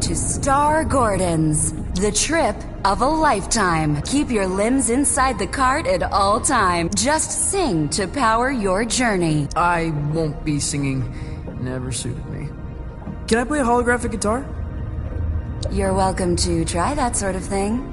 to Star Gordon's, the trip of a lifetime. Keep your limbs inside the cart at all time. Just sing to power your journey. I won't be singing. Never suited me. Can I play a holographic guitar? You're welcome to try that sort of thing.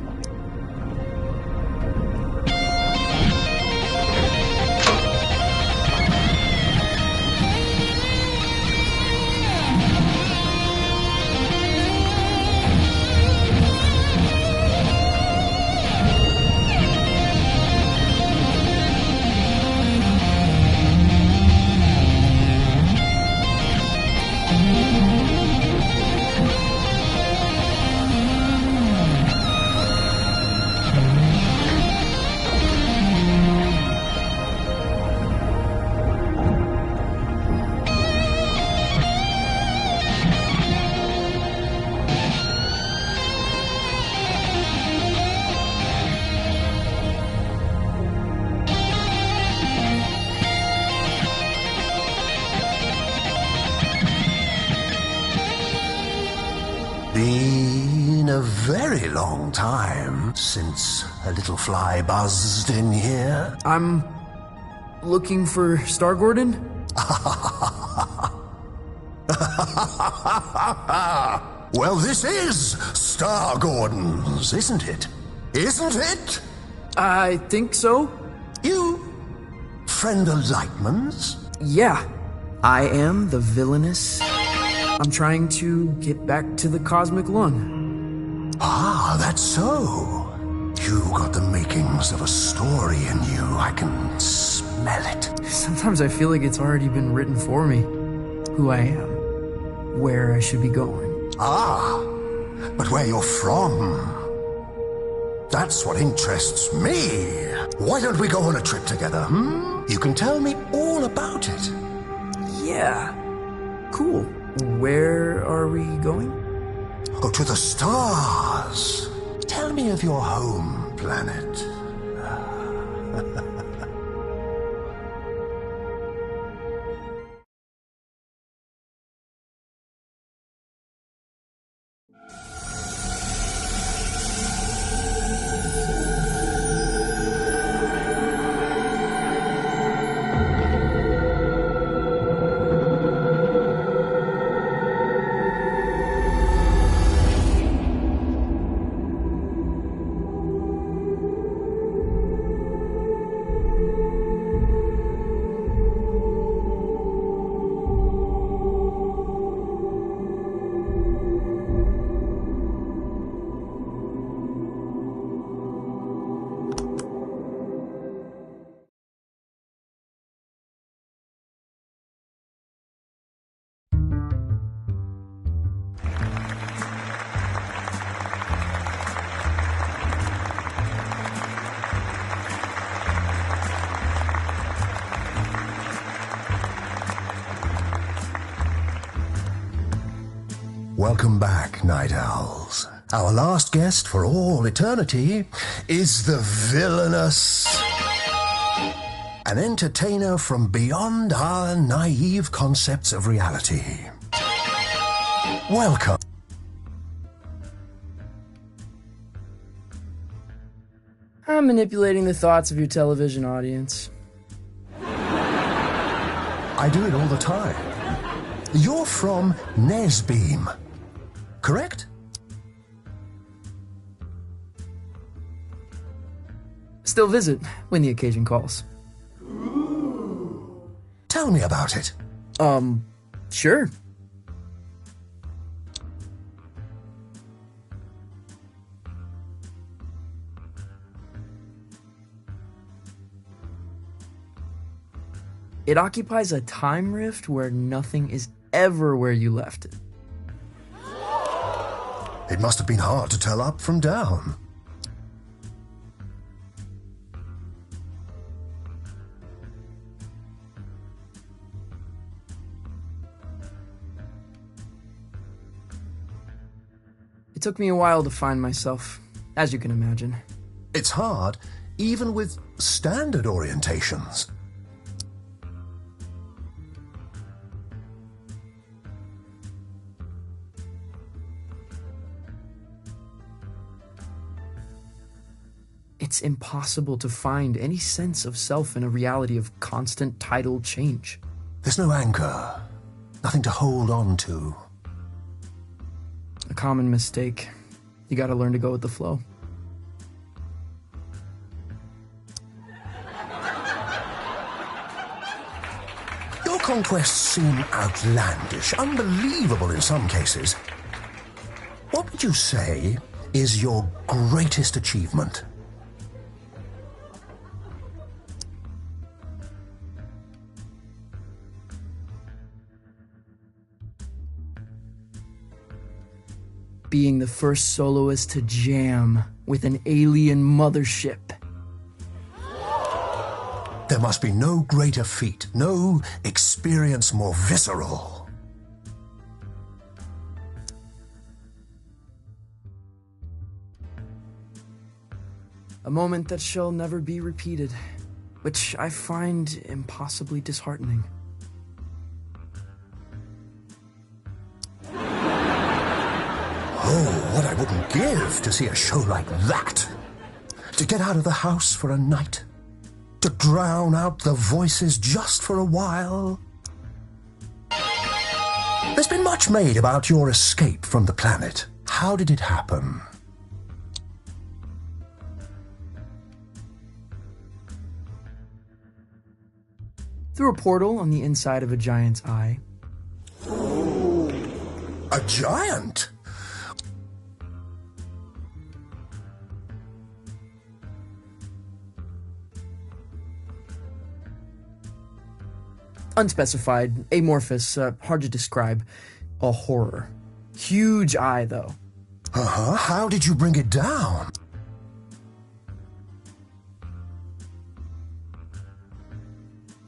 Been a very long time since a little fly buzzed in here. I'm looking for Star Gordon. Well, this is Star Gordon's, isn't it? Isn't it? I think so. You friend of Lightman's? Yeah, I am the villainous. I'm trying to get back to the Cosmic Lung. Ah, that's so. You got the makings of a story in you. I can smell it. Sometimes I feel like it's already been written for me. Who I am. Where I should be going. Ah, but where you're from. That's what interests me. Why don't we go on a trip together, You can tell me all about it. Yeah. Cool. Where are we going? Oh, to the stars. Tell me of your home planet. Welcome back, Night Owls. Our last guest for all eternity is the villainous. An entertainer from beyond our naive concepts of reality. Welcome. I'm manipulating the thoughts of your television audience. I do it all the time. You're from Nesbeam, correct? Still visit when the occasion calls. Tell me about it. Sure. It occupies a time rift where nothing is ever where you left it. It must have been hard to tell up from down. It took me a while to find myself, as you can imagine. It's hard, even with standard orientations. It's impossible to find any sense of self in a reality of constant tidal change. There's no anchor, nothing to hold on to. A common mistake. You gotta learn to go with the flow. Your conquests seem outlandish, unbelievable in some cases. What would you say is your greatest achievement? Being the first soloist to jam with an alien mothership. There must be no greater feat, no experience more visceral. A moment that shall never be repeated, which I find impossibly disheartening. Oh, what I wouldn't give to see a show like that. To get out of the house for a night. To drown out the voices just for a while. There's been much made about your escape from the planet. How did it happen? Through a portal on the inside of a giant's eye. A giant? Unspecified, amorphous, hard to describe. A horror. Huge eye, though. Uh-huh. How did you bring it down?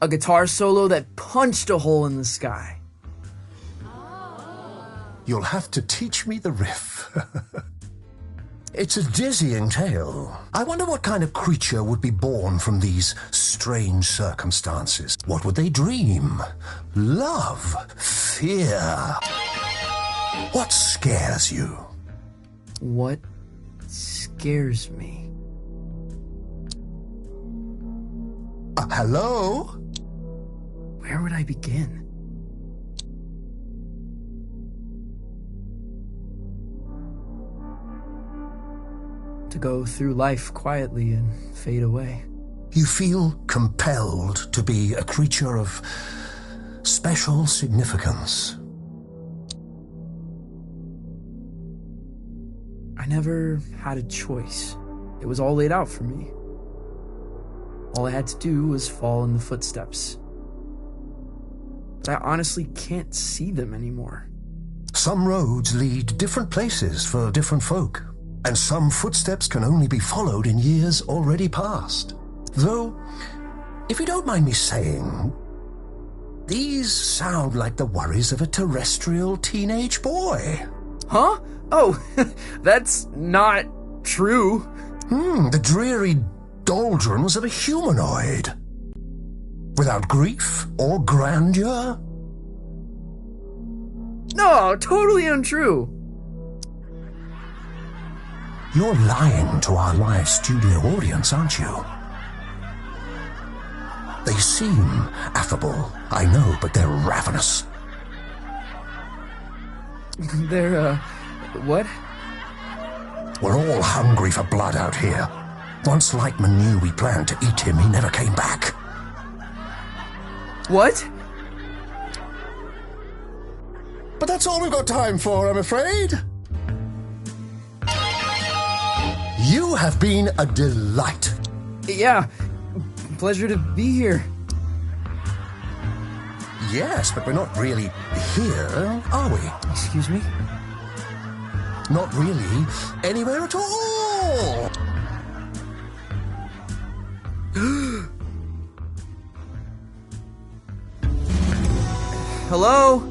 A guitar solo that punched a hole in the sky. You'll have to teach me the riff. It's a dizzying tale. I wonder what kind of creature would be born from these strange circumstances. What would they dream? Love? Fear? What scares you? What scares me? Hello? Where would I begin? To go through life quietly and fade away. You feel compelled to be a creature of special significance. I never had a choice. It was all laid out for me. All I had to do was fall in the footsteps. But I honestly can't see them anymore. Some roads lead different places for different folk, and some footsteps can only be followed in years already past. Though, if you don't mind me saying, these sound like the worries of a terrestrial teenage boy. Huh? Oh, that's not true. The dreary doldrums of a humanoid. Without grief or grandeur? No, totally untrue. You're lying to our live studio audience, aren't you? They seem affable, I know, but they're ravenous. They're, what? We're all hungry for blood out here. Once Lightman knew we planned to eat him, he never came back. What? But that's all we've got time for, I'm afraid. You have been a delight. Yeah, pleasure to be here. Yes, but we're not really here, are we? Excuse me? Not really anywhere at all. Hello?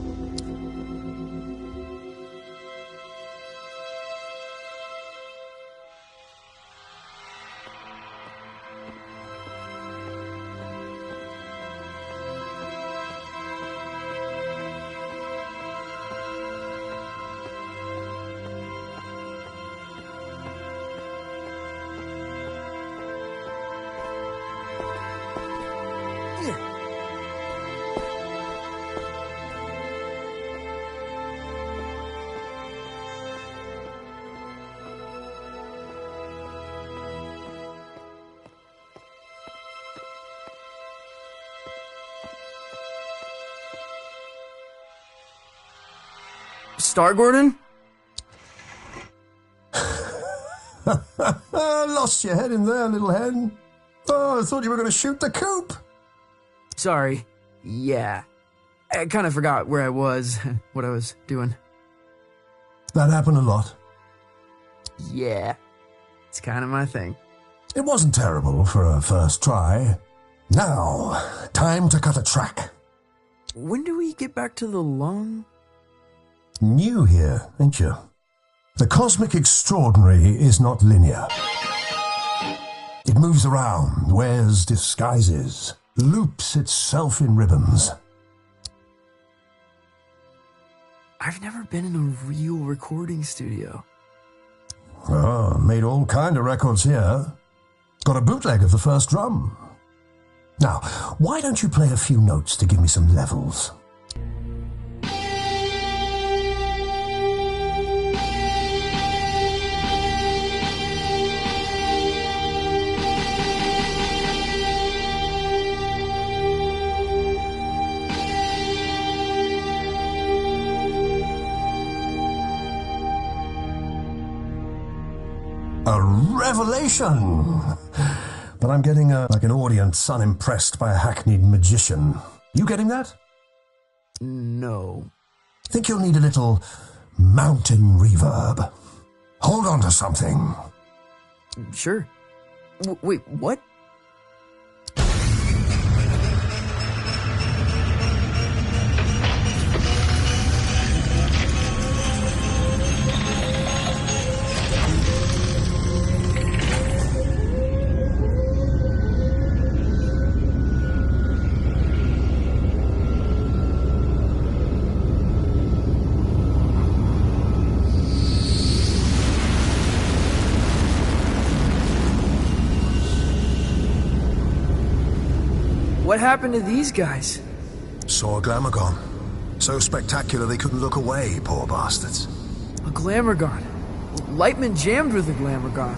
Star Gordon? Lost your head in there, little hen. Oh, I thought you were going to shoot the coop. Sorry. Yeah. I kind of forgot where I was, what I was doing. That happened a lot. Yeah. It's kind of my thing. It wasn't terrible for a first try. Now, time to cut a track. When do we get back to the lung? New here, ain't you? The cosmic extraordinary is not linear. It moves around, wears disguises, loops itself in ribbons. I've never been in a real recording studio. Oh, made all kind of records here. Got a bootleg of the first drum. Now, why don't you play a few notes to give me some levels? A revelation! But I'm getting like an audience unimpressed by a hackneyed magician. You getting that? No. Think you'll need a little mountain reverb. Hold on to something. Sure. Wait, what? What happened to these guys? Saw a Glamogon. So spectacular they couldn't look away, poor bastards. A Glamogon. Lightman jammed with a Glamogon.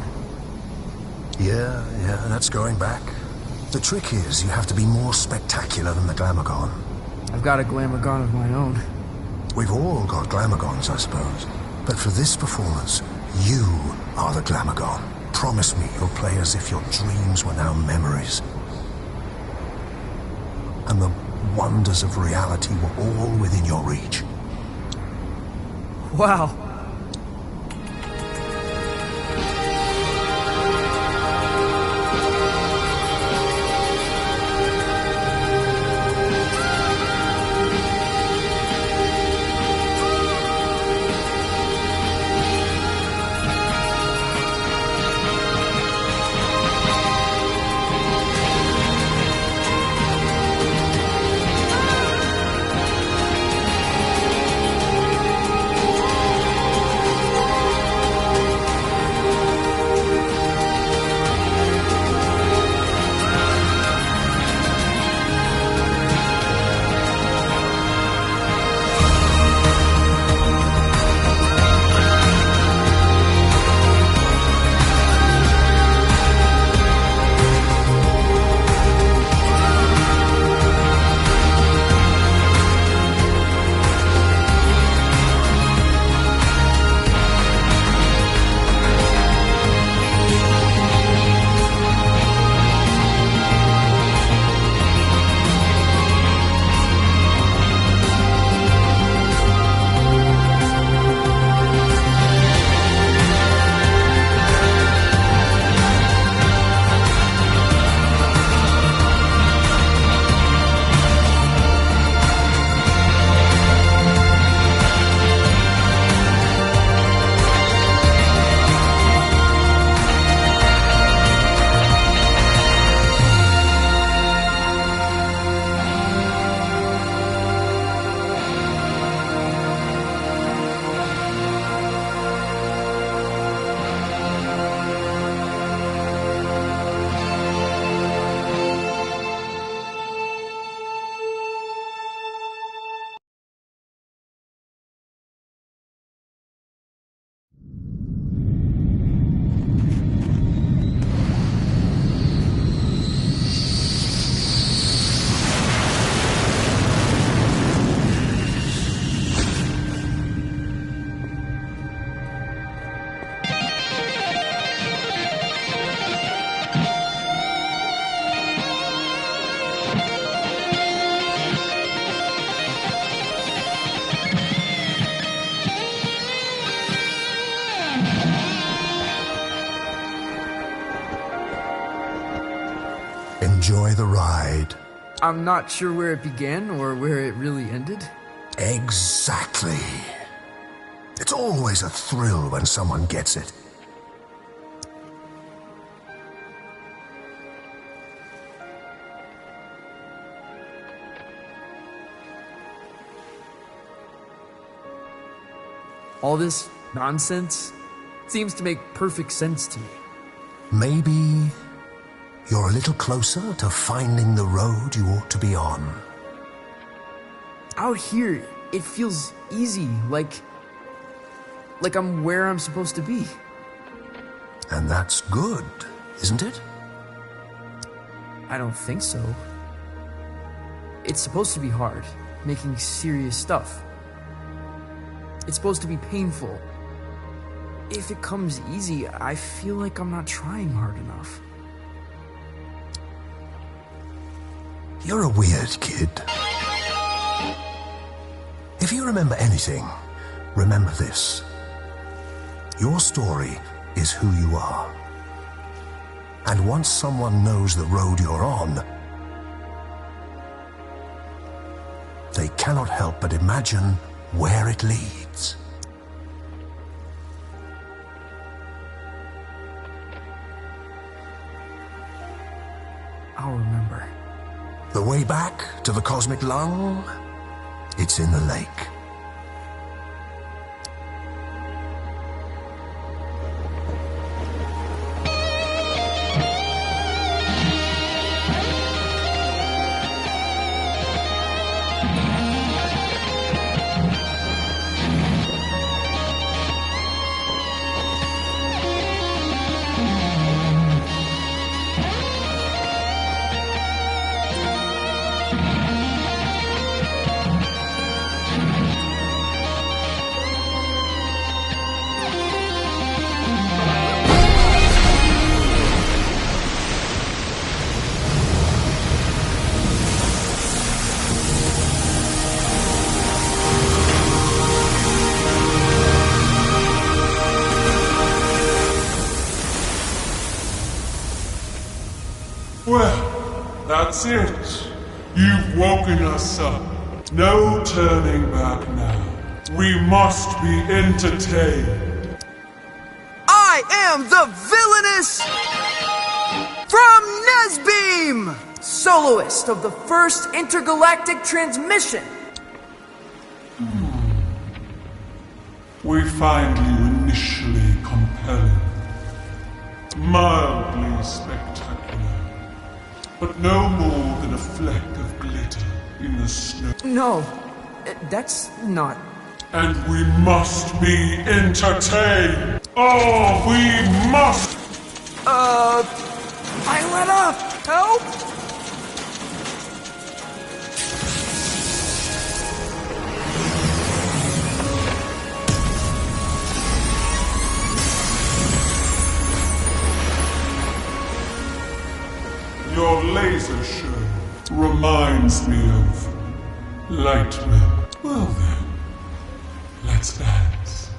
Yeah, that's going back. The trick is you have to be more spectacular than the Glamogon. I've got a Glamogon of my own. We've all got Glamagons, I suppose. But for this performance, you are the Glamogon. Promise me you'll play as if your dreams were now memories. And the wonders of reality were all within your reach. Wow. I'm not sure where it began or where it really ended. Exactly. It's always a thrill when someone gets it. All this nonsense seems to make perfect sense to me. Maybe you're a little closer to finding the road you ought to be on. Out here, it feels easy, like I'm where I'm supposed to be. And that's good, isn't it? I don't think so. It's supposed to be hard, making serious stuff. It's supposed to be painful. If it comes easy, I feel like I'm not trying hard enough. You're a weird kid. If you remember anything, remember this. Your story is who you are. And once someone knows the road you're on, they cannot help but imagine where it leads. I'll remember. The way back to the cosmic lung, it's in the lake. Well, that's it. You've woken us up. No turning back now. We must be entertained. I am the villainous from Nesbeam, soloist of the first intergalactic transmission. We find you initially compelling, mildly spectacular, but no more than a fleck of glitter in the snow. No, that's not. And we must be entertained. Oh, we must! I let up! Help! Your laser show reminds me of Lightman. Well then, let's dance.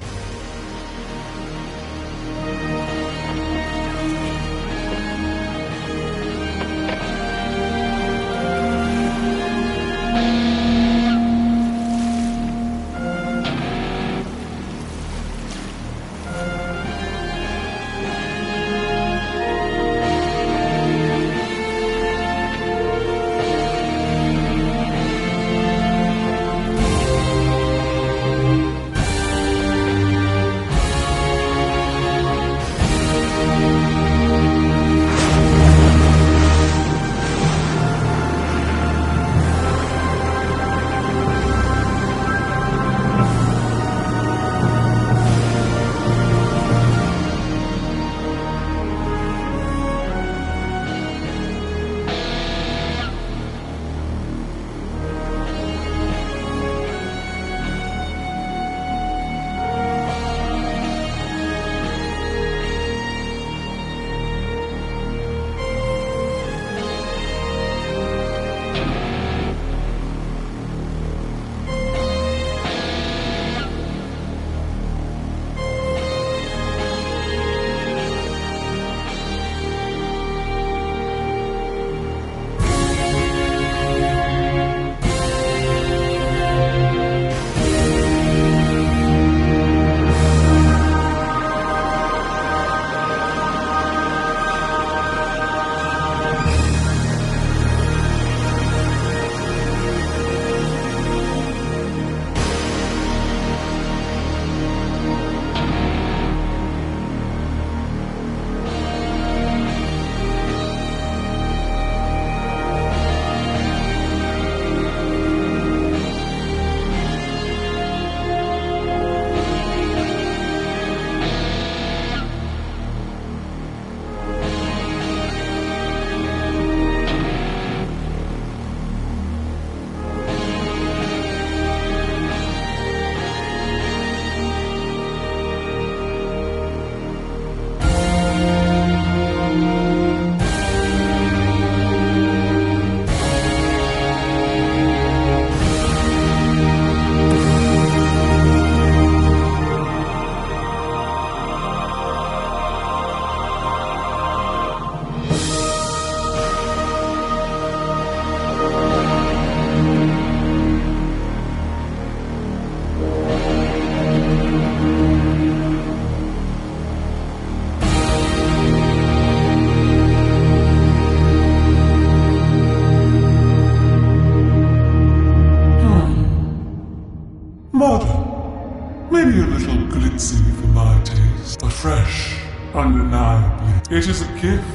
frequency for my taste, but fresh, undeniably. It is a gift,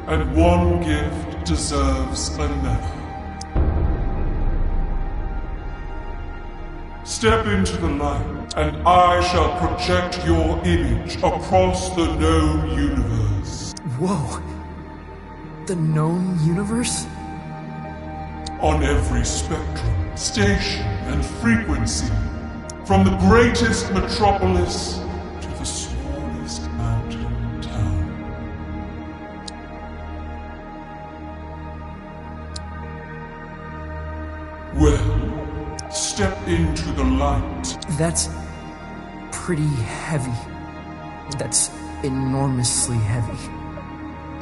and one gift deserves another. Step into the light, and I shall project your image across the known universe. Whoa. The known universe? On every spectrum, station, and frequency, from the greatest metropolis to the smallest mountain town. Well, step into the light. That's pretty heavy. That's enormously heavy.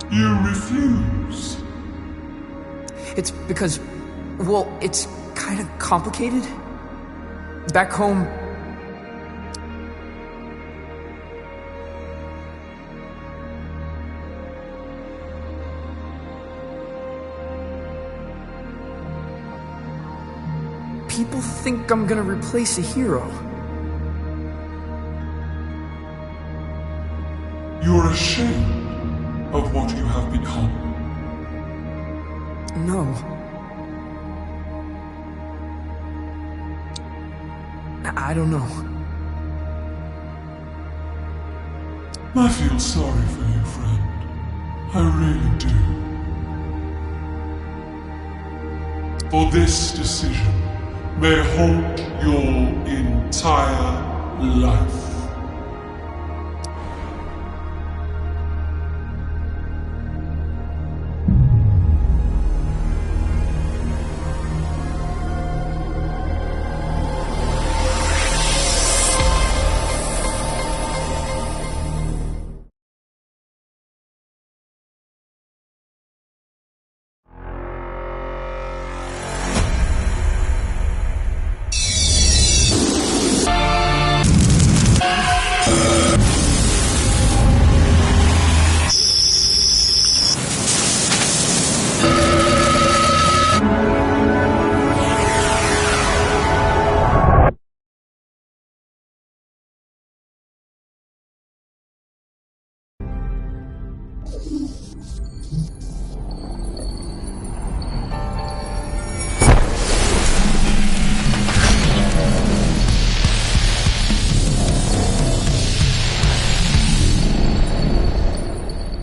You refuse. It's because, well, it's kind of complicated. Back home, people think I'm gonna replace a hero. You're ashamed of what you have become. No. I don't know. I feel sorry for you, friend. I really do. For this decision may haunt your entire life.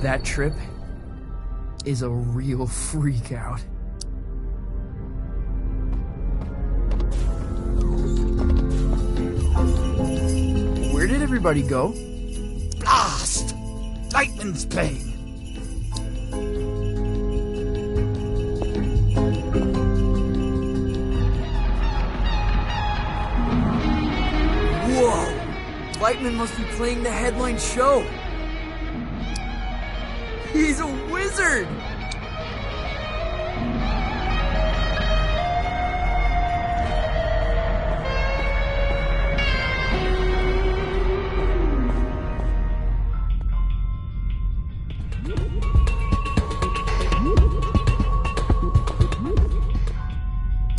That trip is a real freak out. Where did everybody go? Blast! Lightning's playing. Whoa! Lightman must be playing the headline show. He's a wizard!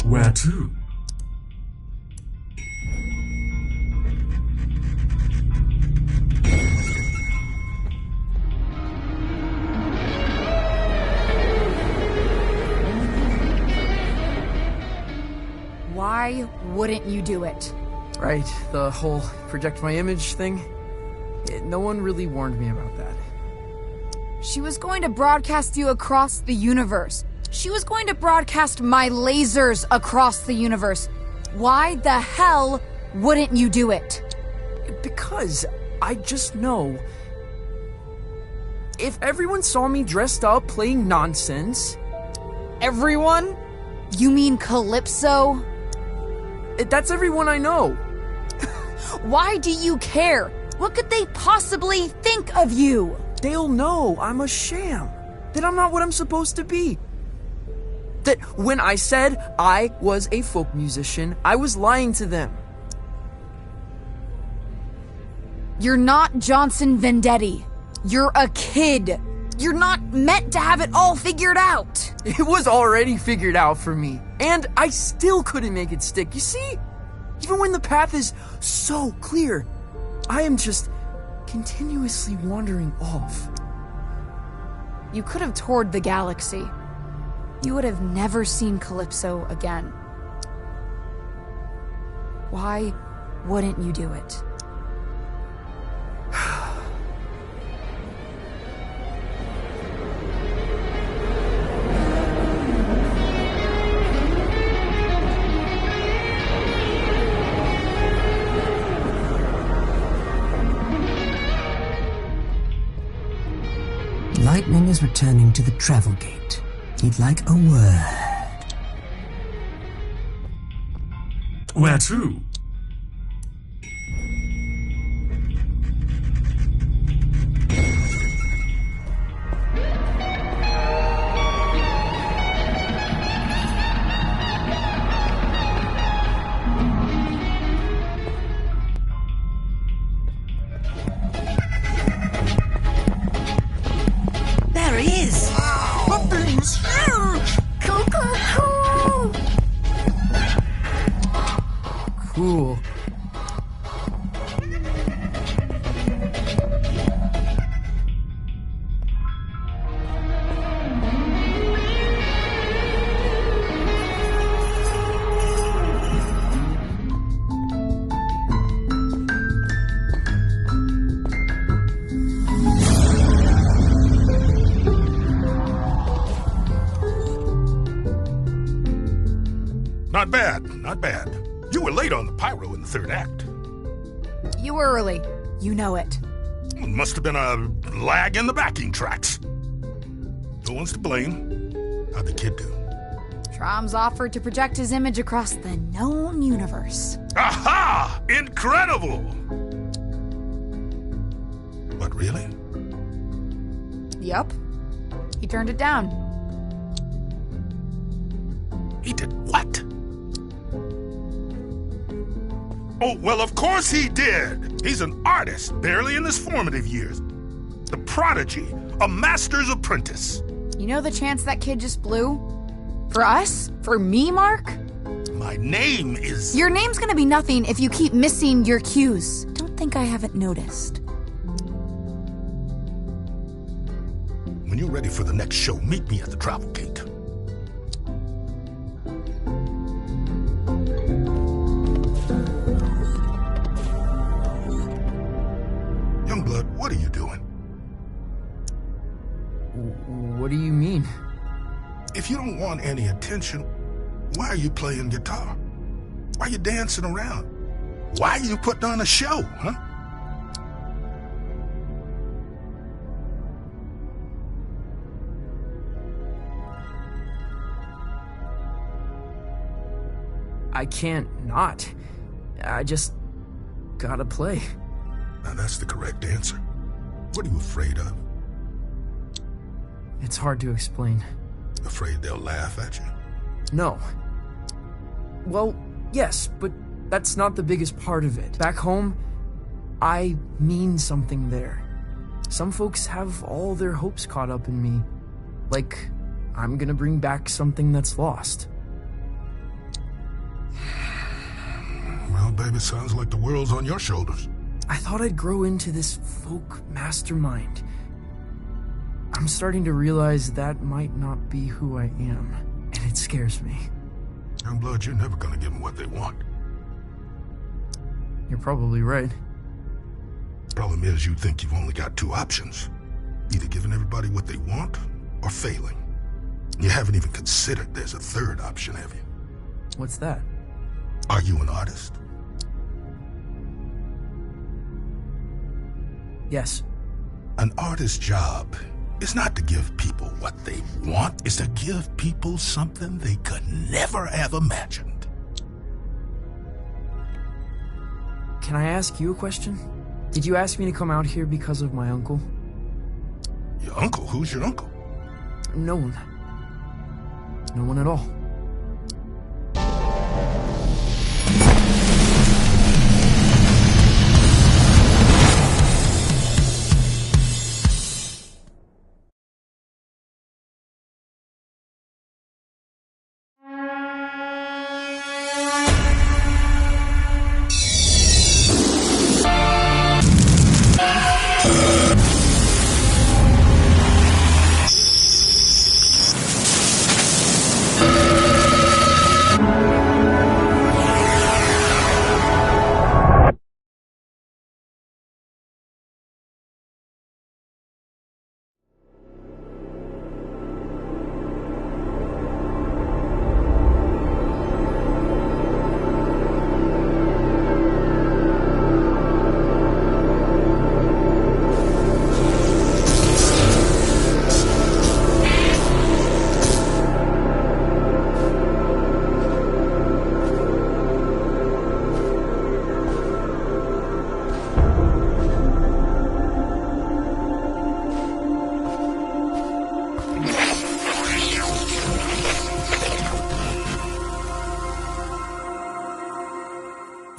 Where to? Why wouldn't you do it? Right, the whole project my image thing. No one really warned me about that. She was going to broadcast you across the universe. She was going to broadcast my lasers across the universe. Why the hell wouldn't you do it? Because I just know if everyone saw me dressed up playing nonsense. Everyone? You mean Calypso? That's everyone I know. Why do you care? What could they possibly think of you? They'll know I'm a sham. That I'm not what I'm supposed to be. That when I said I was a folk musician, I was lying to them. You're not Johnson Vendetti. You're a kid. You're not meant to have it all figured out. It was already figured out for me. And I still couldn't make it stick. You see? Even when the path is so clear, I am just continuously wandering off. You could have toured the galaxy. You would have never seen Calypso again. Why wouldn't you do it? Lightning is returning to the travel gate. He'd like a word. Where to? There he is! The thing's huge! Cool. Not bad, not bad. You were late on the pyro in the third act. You were early. You know it. Must have been a lag in the backing tracks. No one's to blame. How'd the kid do? Trom's offered to project his image across the known universe. Aha! Incredible! What, really? Yup. He turned it down. He did what? Oh, well, of course he did. He's an artist, barely in his formative years. The prodigy, a master's apprentice. You know the chance that kid just blew? For us? For me, Mark? My name is... Your name's gonna be nothing if you keep missing your cues. Don't think I haven't noticed. When you're ready for the next show, meet me at the travel gate. Youngblood, what are you doing? What do you mean? If you don't want any attention, why are you playing guitar? Why are you dancing around? Why are you putting on a show, huh? I can't not. I just gotta play. Now that's the correct answer. What are you afraid of? It's hard to explain. Afraid they'll laugh at you? No. Well, yes, but that's not the biggest part of it. Back home, I mean something there. Some folks have all their hopes caught up in me. Like, I'm gonna bring back something that's lost. Well, baby, sounds like the world's on your shoulders. I thought I'd grow into this folk mastermind. I'm starting to realize that might not be who I am, and it scares me. Youngblood, you're never gonna give them what they want. You're probably right. Problem is, you think you've only got two options. Either giving everybody what they want, or failing. You haven't even considered there's a third option, have you? What's that? Are you an artist? Yes. An artist's job is not to give people what they want, it's to give people something they could never have imagined. Can I ask you a question? Did you ask me to come out here because of my uncle? Your uncle? Who's your uncle? No one. No one at all.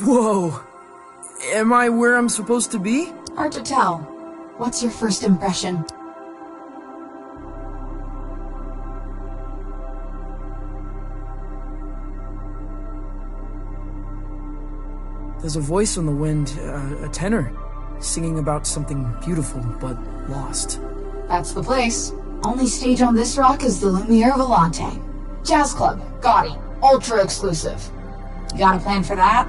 Whoa! Am I where I'm supposed to be? Hard to tell. What's your first impression? There's a voice on the wind, a tenor, singing about something beautiful but lost. That's the place. Only stage on this rock is the Lumiere Volante. Jazz club, gaudy, ultra exclusive. You got a plan for that?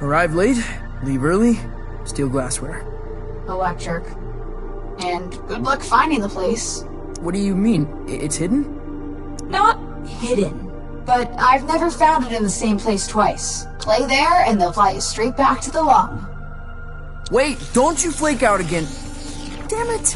Arrive late, leave early, steal glassware. Electric. And good luck finding the place. What do you mean? It's hidden? Not hidden, but I've never found it in the same place twice. Play there, and they'll fly you straight back to the lung. Wait, don't you flake out again. Damn it.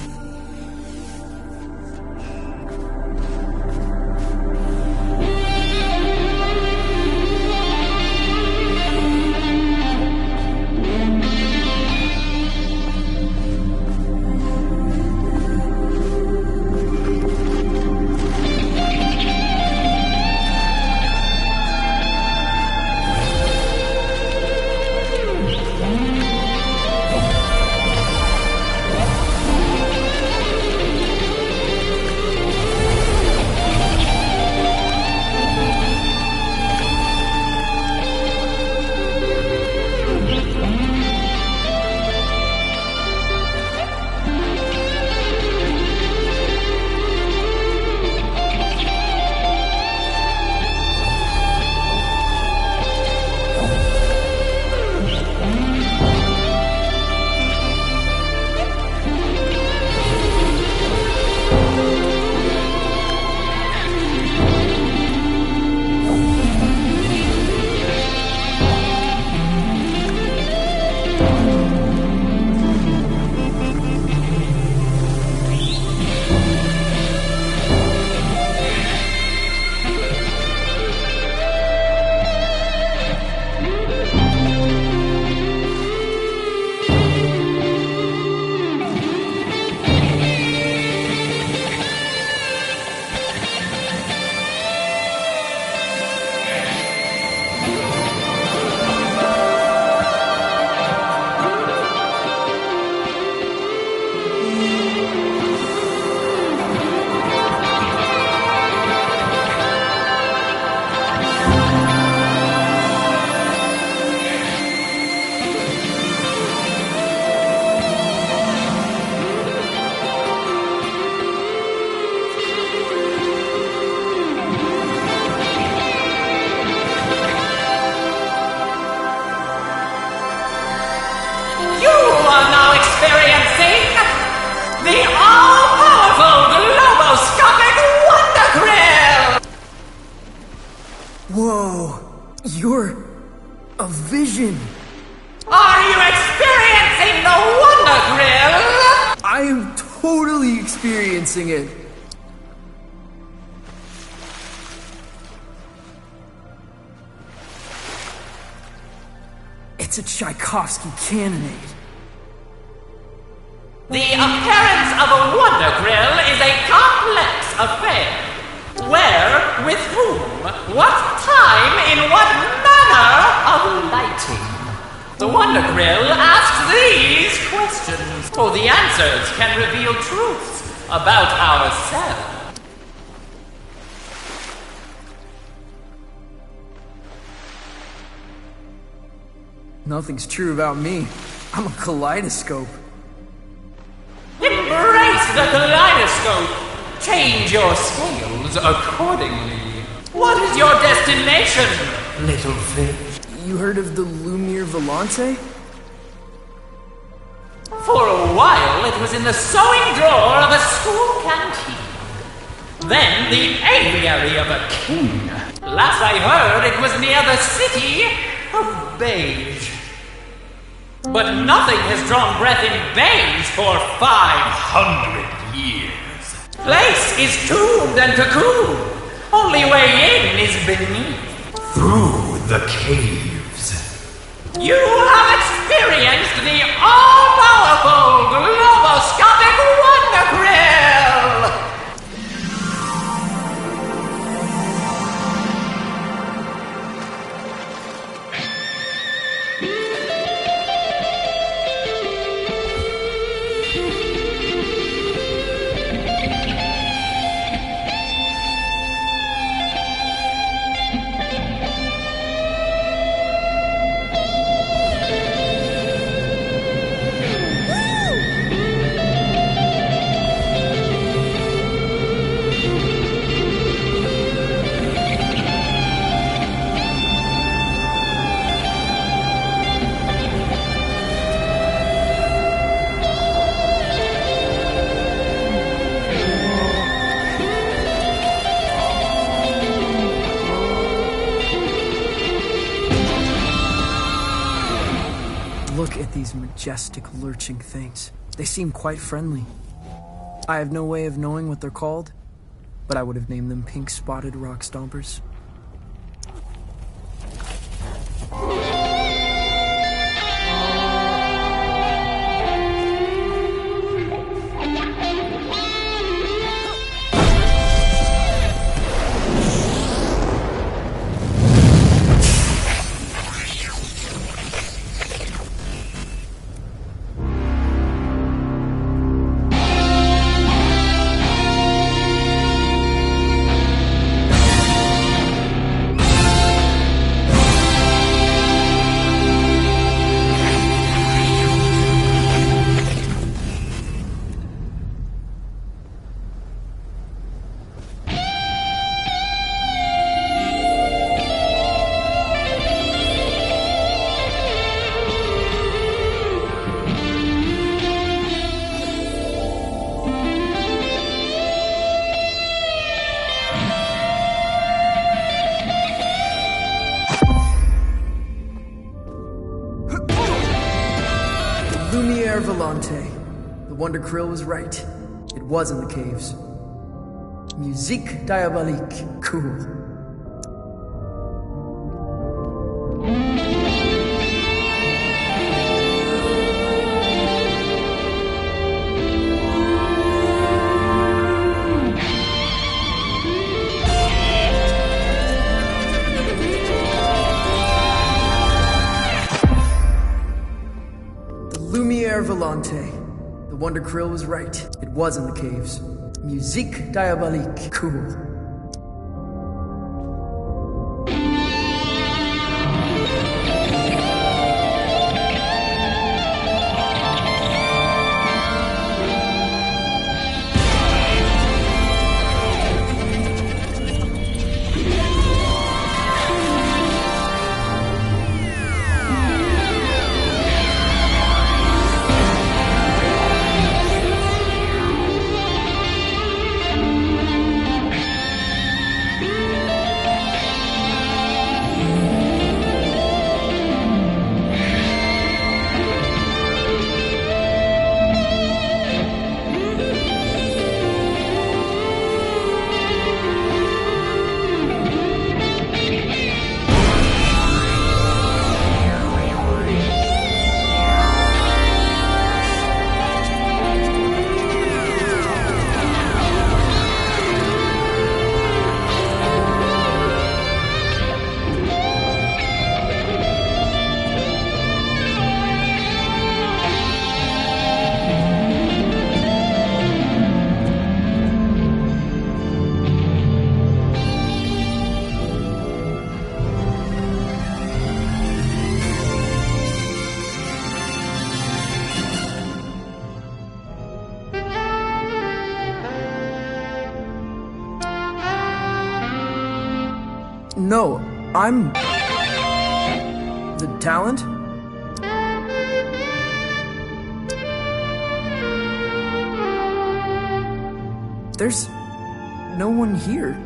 Whoa, you're a vision. Are you experiencing the Wonder Grill? I am totally experiencing it. It's a Tchaikovsky cannonade. The appearance of a Wonder Grill is a complex affair. Where, with whom, what time, in what manner of lighting? The Wonder Grill asks these questions, for the answers can reveal truths about ourselves. Nothing's true about me. I'm a kaleidoscope. Embrace the kaleidoscope. Change your scales accordingly. What is your destination, little fish? You heard of the Lumiere Volante? For a while, it was in the sewing drawer of a school canteen. Then the aviary of a king. Last I heard, it was near the city of Beige. But nothing has drawn breath in Beige for 500 years. Place is tombed and cocooned. Only way in is beneath. Through the caves. You have experienced the all-powerful globoscopic Wonder Grill! majestic, lurching things. They seem quite friendly. I have no way of knowing what they're called, but I would have named them pink-spotted rock stompers. Lumiere Volante. The Wonder Krill was right. It was in the caves. Musique diabolique. Cool. Lumiere Volante. The Wonder Krill was right. It was in the caves. Musique diabolique. Cool. No, I'm... the talent? There's no one here.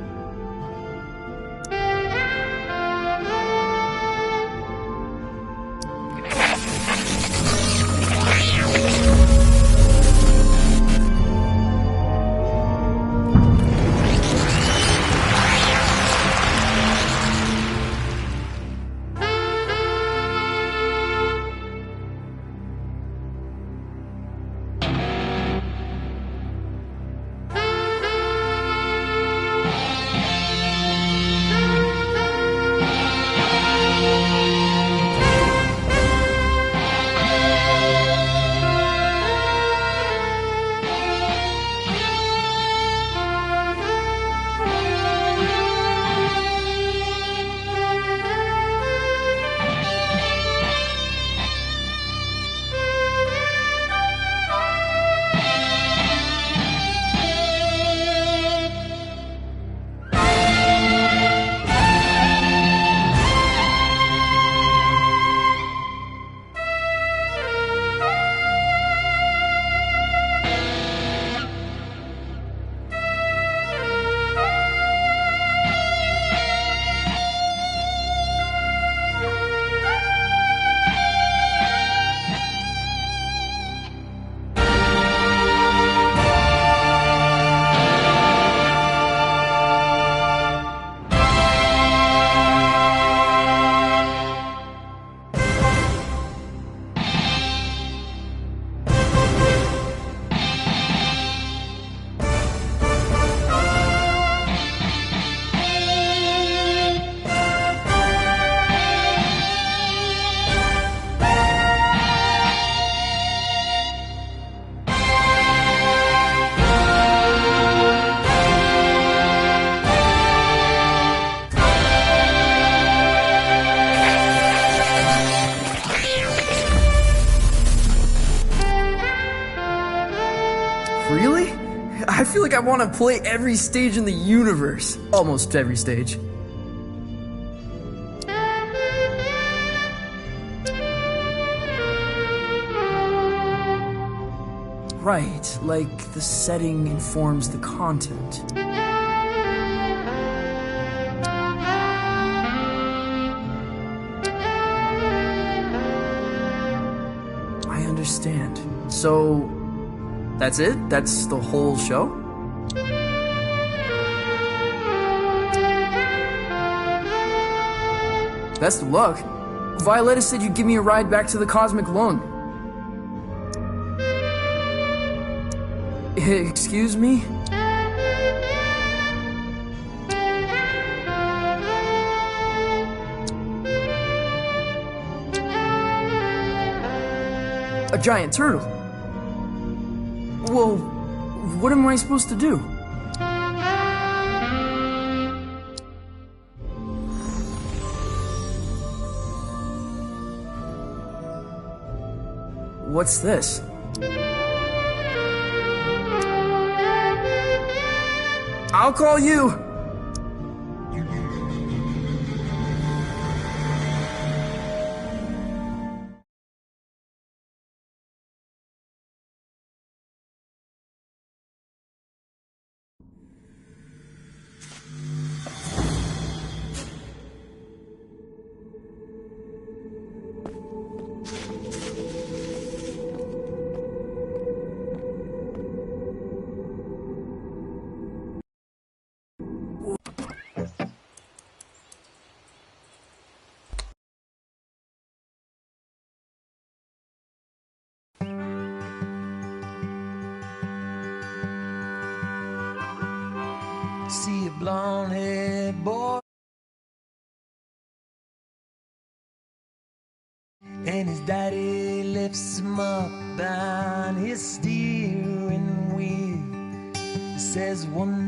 Really? I feel like I want to play every stage in the universe. Almost every stage. Right, like the setting informs the content. I understand. So, that's it? That's the whole show? Best of luck. Violetta said you'd give me a ride back to the Cosmic Lung. Excuse me? A giant turtle? Well, what am I supposed to do? What's this? I'll call you! See a blonde-haired boy and his daddy lifts him up on his steering wheel. Says one